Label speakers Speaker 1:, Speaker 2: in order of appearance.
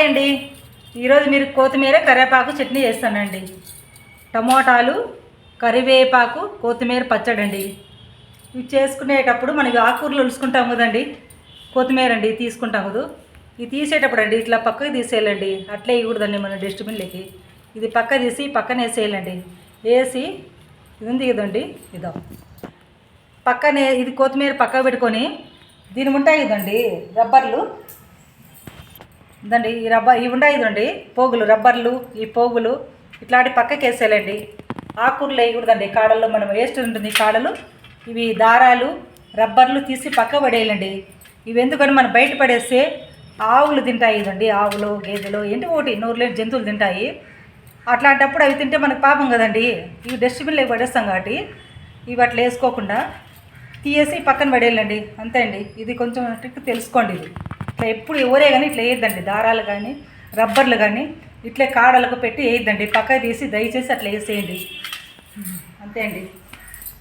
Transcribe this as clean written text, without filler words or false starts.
Speaker 1: Hi అండి. ఈరోజు మీరు కొత్తిమీర కరివేపాకు చట్నీ చేస్తానండి. టమోటాలు, కరివేపాకు, కొత్తిమీర పచ్చడి అండి. ఇవి చేసుకునేటప్పుడు మనం ఆకుకూరలు ఉలుసుకుంటాం కదండి, కొత్తిమీర అండి తీసుకుంటాం కదా. ఇది తీసేటప్పుడు అండి ఇట్లా పక్కకు తీసేయాలండి, అట్లే ఇవ్వకూడదండి మన డస్ట్బిన్లోకి. ఇది పక్క తీసి పక్కన వేసేయాలండి. వేసి ఇది ఉంది కదండి, ఇదో పక్కనే ఇది కొత్తిమీర పక్క పెట్టుకొని దీని ఉంటాయి కదండి రబ్బర్లు, ఇదండి ఈ ఇవి ఉన్నాయి ఇదండి పోగులు, రబ్బర్లు, ఈ పోగులు ఇట్లాంటి పక్కకి వేసేయాలండి. ఆకుకూరలు వేయకూడదండి, కాడల్లో మనం వేస్ట్ ఉంటుంది కాడలు. ఇవి దారాలు, రబ్బర్లు తీసి పక్క పడేయాలండి. ఇవి ఎందుకంటే మనం బయట పడేస్తే ఆవులు తింటాయి ఇదండి, ఆవులు, గేదెలు, ఏంటి ఒకటి నోరు లేని జంతువులు తింటాయి. అట్లాంటప్పుడు అవి తింటే మనకు పాపం కదండి. ఇవి డస్ట్బిన్లో పడేస్తాం కాబట్టి ఇవి అట్లా వేసుకోకుండా తీసేసి పక్కన పడేయాలండి, అంతే అండి. ఇది కొంచెం ట్రిక్ తెలుసుకోండి. ఇది ఇట్లా ఎప్పుడు ఎవరే కానీ ఇట్లా వేయద్దండి, దారాలు కానీ రబ్బర్లు కానీ ఇట్లే కాడలకు పెట్టి వేయద్దండి, పక్కకు తీసి దయచేసి అట్లా వేసేయండి, అంతే అండి.